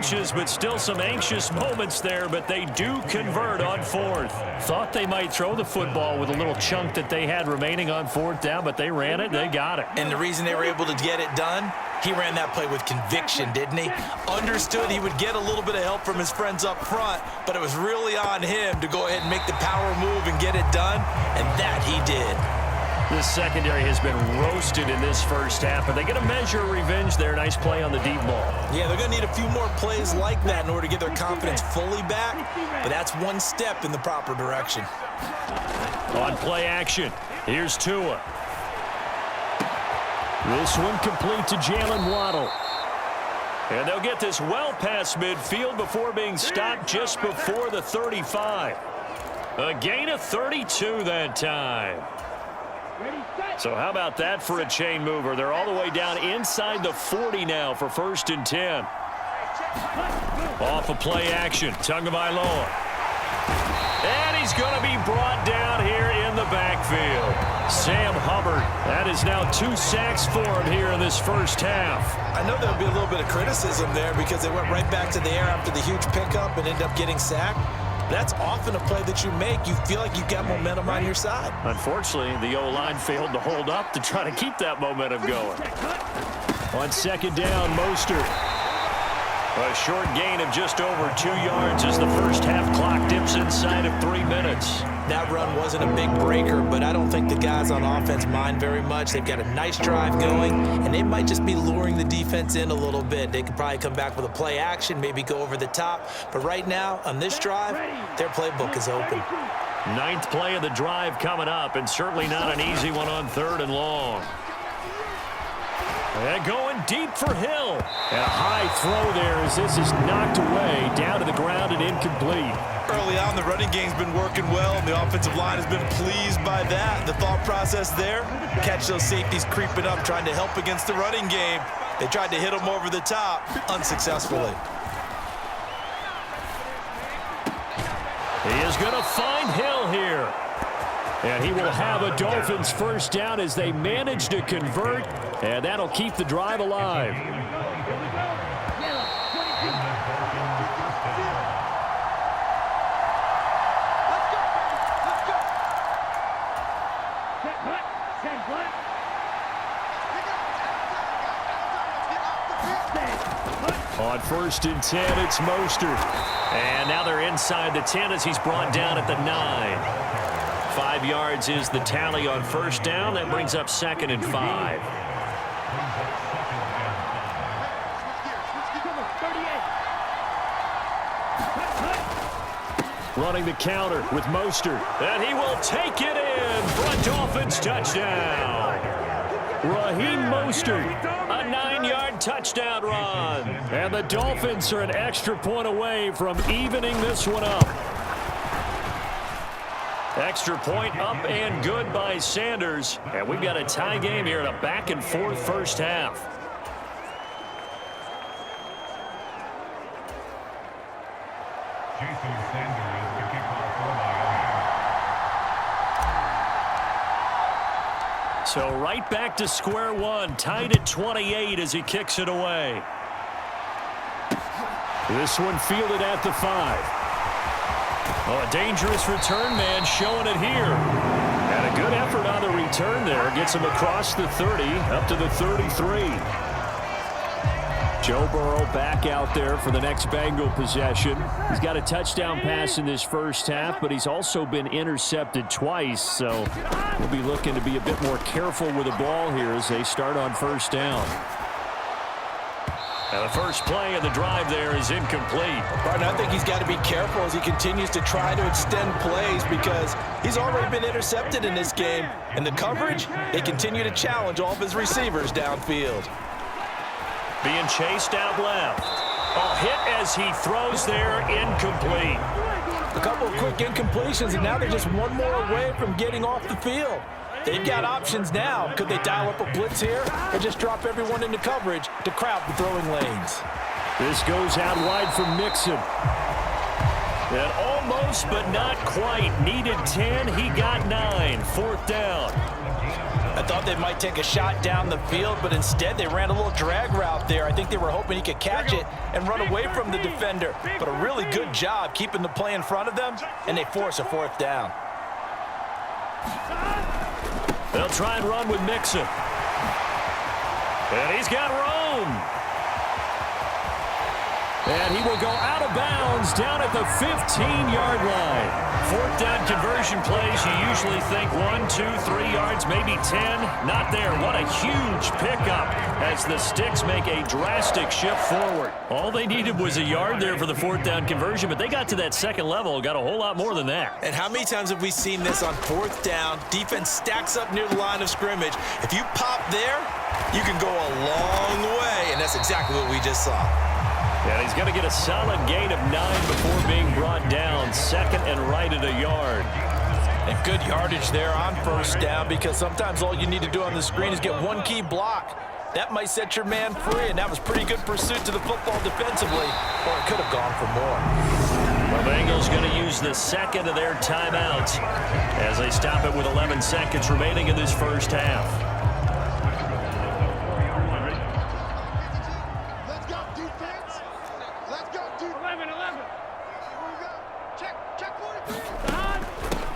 inches, but still some anxious moments there, but they do convert on fourth. Thought they might throw the football with a little chunk that they had remaining on fourth down, but they ran it, they got it. And the reason they were able to get it done, he ran that play with conviction, didn't he? Understood he would get a little bit of help from his friends up front, but it was really on him to go ahead and make the power move and get it done, and that he did. This secondary has been roasted in this first half, but they get a measure of revenge there. Nice play on the deep ball. Yeah, they're going to need a few more plays like that in order to get their confidence fully back, but that's one step in the proper direction. On play action, here's Tua. This one complete to Jalen Waddle. And they'll get this well past midfield before being stopped just before the 35. A gain of 32 that time. So how about that for a chain mover? They're all the way down inside the 40 now for 1st and 10. Off of play action, Tagovailoa. And he's going to be brought down here in the backfield. Sam Hubbard, that is now 2 sacks for him here in this first half. I know there'll be a little bit of criticism there because they went right back to the air after the huge pickup and ended up getting sacked. That's often a play that you make. You feel like you've got momentum on your side. Unfortunately, the O-line failed to hold up to try to keep that momentum going. On 2nd down, Mostert. A short gain of just over 2 yards as the first half clock dips inside of 3 minutes. That run wasn't a big breaker, but I don't think the guys on offense mind very much. They've got a nice drive going, and they might just be luring the defense in a little bit. They could probably come back with a play action, maybe go over the top. But right now, on this drive, their playbook is open. 9th play of the drive coming up, and certainly not an easy one on 3rd and long. And going deep for Hill. And a high throw there as this is knocked away, down to the ground and incomplete. Early on, the running game's been working well, and the offensive line has been pleased by that. The thought process there, catch those safeties creeping up, trying to help against the running game. They tried to hit them over the top, unsuccessfully. He is going to find Hill here. And he will have a Dolphins first down as they manage to convert, and that'll keep the drive alive. On 1st and 10, it's Mostert. And now they're inside the 10 as he's brought down at the 9. 5 yards is the tally on 1st down. That brings up 2nd and 5. Running the counter with Mostert. And he will take it in for a Dolphins touchdown. Raheem Mostert, a 9-yard touchdown run. And the Dolphins are an extra point away from evening this one up. Extra point up and good by Sanders. And we've got a tie game here in a back-and-forth first half. Jason Sanders, the kickoff for Miami. So right back to square one, tied at 28 as he kicks it away. This one fielded at the 5. Oh, a dangerous return man showing it here. And a good effort on the return there. Gets him across the 30, up to the 33. Joe Burrow back out there for the next Bengal possession. He's got a touchdown pass in this first half, but he's also been intercepted twice. So we'll be looking to be a bit more careful with the ball here as they start on 1st down. And the first play of the drive there is incomplete. Partner, I think he's got to be careful as he continues to try to extend plays because he's already been intercepted in this game. And the coverage, they continue to challenge all of his receivers downfield. Being chased out left. A hit as he throws there, incomplete. A couple of quick incompletions, and now they're just one more away from getting off the field. They've got options now. Could they dial up a blitz here or just drop everyone into coverage to crowd the throwing lanes? This goes out wide for Mixon. And almost but not quite. Needed 10. He got 9. 4th down. I thought they might take a shot down the field, but instead they ran a little drag route there. I think they were hoping he could catch it and run away from the defender. But a really good job keeping the play in front of them, and they force a fourth down. They'll try and run with Mixon. And he's got Rome. And he will go out of bounds down at the 15-yard line. Fourth down conversion plays, you usually think 1, 2, 3 yards, maybe 10. Not there. What a huge pickup as the Sticks make a drastic shift forward. All they needed was a yard there for the fourth down conversion, but they got to that second level, got a whole lot more than that. And how many times have we seen this on fourth down? Defense stacks up near the line of scrimmage. If you pop there, you can go a long way, and that's exactly what we just saw. And he's going to get a solid gain of 9 before being brought down. Second and right at a yard. And good yardage there on first down, because sometimes all you need to do on the screen is get one key block. That might set your man free, and that was pretty good pursuit to the football defensively, or it could have gone for more. The Bengals going to use the second of their timeouts as they stop it with 11 seconds remaining in this first half.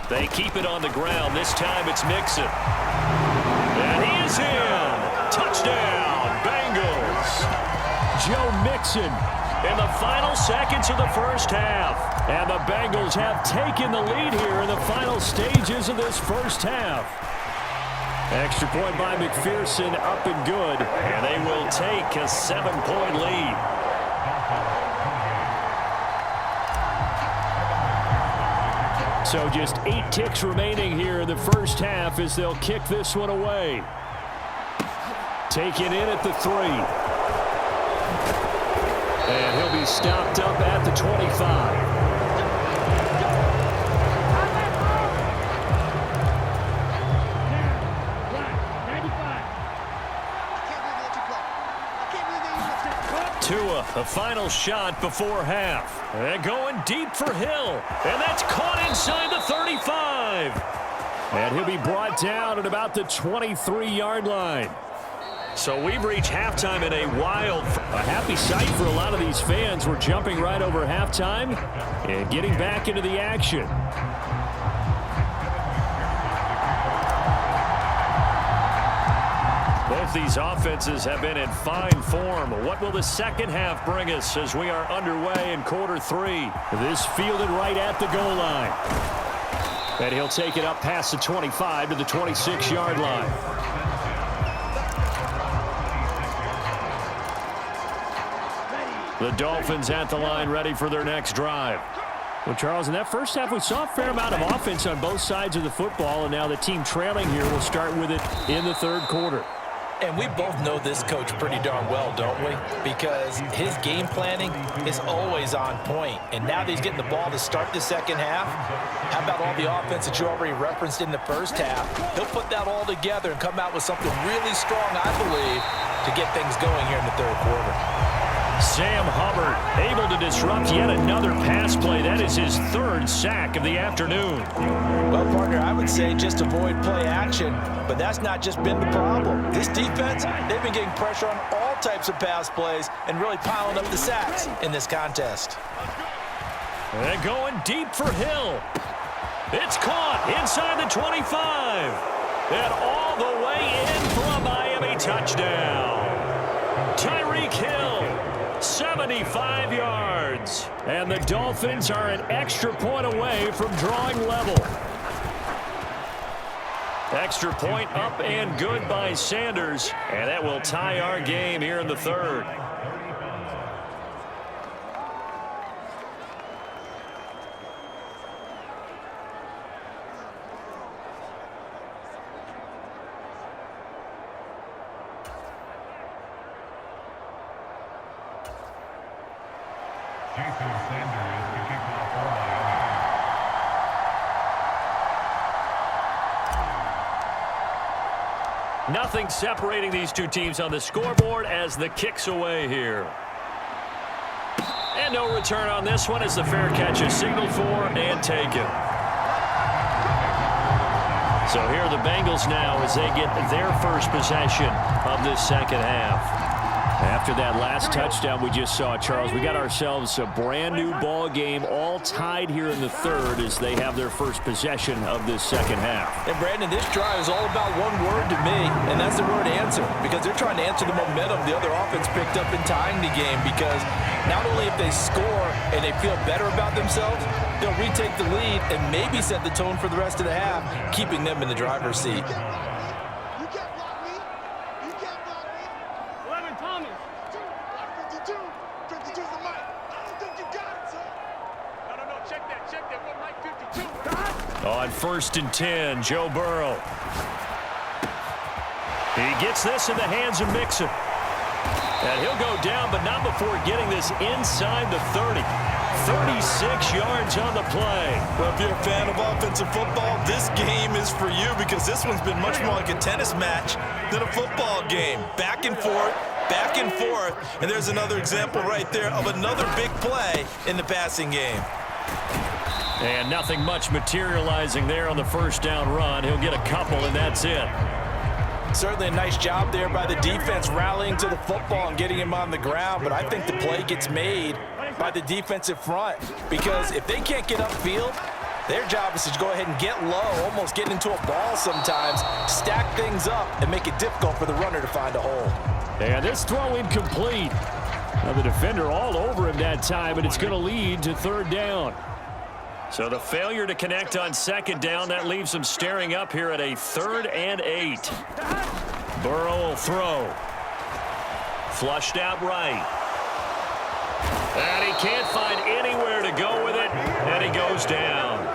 They keep it on the ground. This time it's Mixon. And he is in. Touchdown, Bengals. Joe Mixon in the final seconds of the first half. And the Bengals have taken the lead here in the final stages of this first half. Extra point by McPherson, up and good. And they will take a 7-point lead. So just 8 ticks remaining here in the first half as they'll kick this one away. Taken in at the 3. And he'll be stopped up at the 25. Tua, a final shot before half. And going deep for Hill. And that's caught inside the 35. And he'll be brought down at about the 23-yard line. So we've reached halftime in a happy sight for a lot of these fans. We're jumping right over halftime and getting back into the action. Both these offenses have been in fine form. What will the second half bring us as we are underway in quarter 3? This fielded right at the goal line. And he'll take it up past the 25 to the 26-yard line. The Dolphins at the line, ready for their next drive. Well, Charles, in that first half, we saw a fair amount of offense on both sides of the football, and now the team trailing here will start with it in the third quarter. And we both know this coach pretty darn well, don't we? Because his game planning is always on point. And now that he's getting the ball to start the second half, how about all the offense that you already referenced in the first half? He'll put that all together and come out with something really strong, I believe, to get things going here in the third quarter. Sam Hubbard able to disrupt yet another pass play. That is his 3rd sack of the afternoon. Well, partner, I would say just avoid play action, but that's not just been the problem. This defense, they've been getting pressure on all types of pass plays and really piling up the sacks in this contest. And going deep for Hill. It's caught inside the 25. And all the way in for a Miami touchdown. Tyreek Hill. 75 yards. And the Dolphins are an extra point away from drawing level. Extra point up and good by Sanders. And that will tie our game here in the third. Jason Sanders to kick off for Miami. Nothing separating these two teams on the scoreboard as the kick's away here. And no return on this one as the fair catch is signaled for and taken. So here are the Bengals now as they get their first possession of this second half. After that last touchdown we just saw, Charles, we got ourselves a brand new ball game, all tied here in the third as they have their first possession of this second half. And Brandon, this drive is all about one word to me, and that's the word answer, because they're trying to answer the momentum the other offense picked up in tying the game, because not only if they score and they feel better about themselves, they'll retake the lead and maybe set the tone for the rest of the half, keeping them in the driver's seat. On 1st and 10, Joe Burrow. He gets this in the hands of Mixon. And he'll go down, but not before getting this inside the 30. 36 yards on the play. Well, if you're a fan of offensive football, this game is for you, because this one's been much more like a tennis match than a football game. Back and forth, and there's another example right there of another big play in the passing game. And nothing much materializing there on the first down run. He'll get a couple, and that's it. Certainly a nice job there by the defense rallying to the football and getting him on the ground, but I think the play gets made by the defensive front, because if they can't get upfield, their job is to go ahead and get low, almost get into a ball sometimes, stack things up, and make it difficult for the runner to find a hole. And this throw incomplete. Now the defender all over him that time, and it's going to lead to third down. So the failure to connect on second down, that leaves them staring up here at a 3rd and 8. Burrow will throw. Flushed out right. And he can't find anywhere to go with it, and he goes down.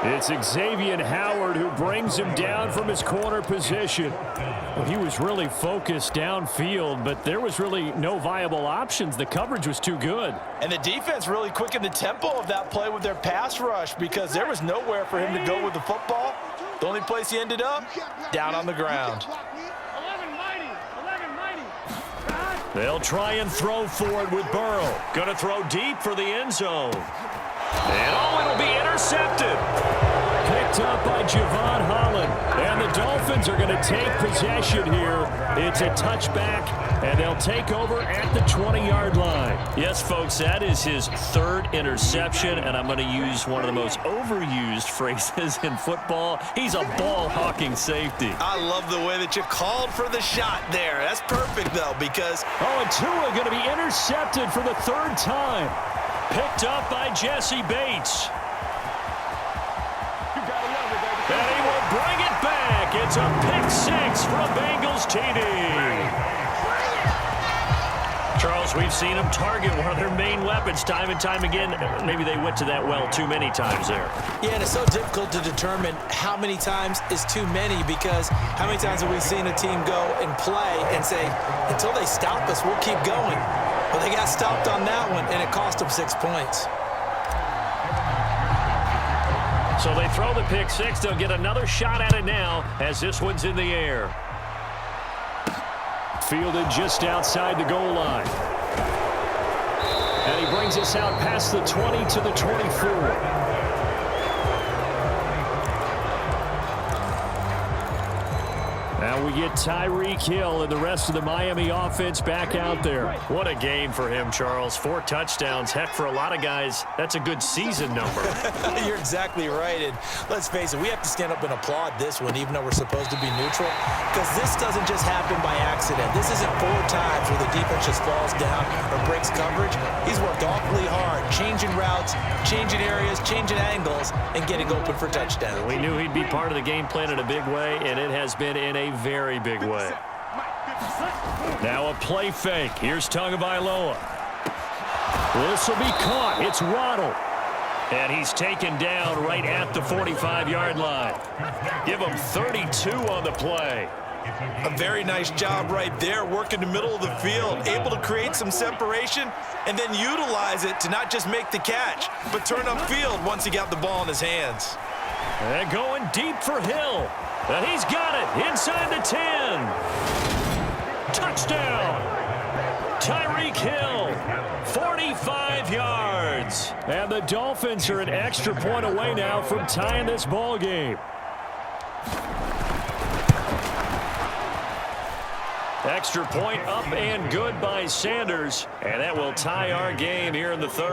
It's Xavier Howard who brings him down from his corner position. Well, he was really focused downfield, but there was really no viable options. The coverage was too good. And the defense really quickened the tempo of that play with their pass rush, because there was nowhere for him to go with the football. The only place he ended up, down on the ground. They'll try and throw for it with Burrow. Going to throw deep for the end zone. And it'll be intercepted. Picked up by Javon Holland. And the Dolphins are going to take possession here. It's a touchback, and they'll take over at the 20-yard line. Yes, folks, that is his 3rd interception, and I'm going to use one of the most overused phrases in football. He's a ball-hawking safety. I love the way that you called for the shot there. That's perfect, though, because... Oh, and Tua going to be intercepted for the 3rd time. Picked up by Jesse Bates. And he will bring it back. It's a pick 6 for a Bengals TD. Charles, we've seen them target one of their main weapons time and time again. Maybe they went to that well too many times there. Yeah, and it's so difficult to determine how many times is too many, because how many times have we seen a team go and play and say, until they stop us, we'll keep going. Well, they got stopped on that one, and it cost them 6 points. So they throw the pick 6. They'll get another shot at it now as this one's in the air. Fielded just outside the goal line. And he brings us out past the 20 to the 24. Now we get Tyreek Hill and the rest of the Miami offense back out there. What a game for him, Charles. 4 touchdowns. Heck, for a lot of guys, that's a good season number. You're exactly right. And let's face it, we have to stand up and applaud this one, even though we're supposed to be neutral, because this doesn't just happen by accident. This isn't 4 times where the defense just falls down or breaks coverage. He's worked awfully hard, changing routes, changing areas, changing angles, and getting open for touchdowns. We knew he'd be part of the game plan in a big way, and it has been in a very big way. Now a play fake. Here's Tagovailoa. This will be caught. It's Waddle. And he's taken down right at the 45-yard line. Give him 32 on the play. A very nice job right there, working the middle of the field, able to create some separation and then utilize it to not just make the catch, but turn upfield once he got the ball in his hands. And going deep for Hill. And he's got it inside the 10. Touchdown. Tyreek Hill, 45 yards. And the Dolphins are an extra point away now from tying this ball game. Extra point up and good by Sanders. And that will tie our game here in the third.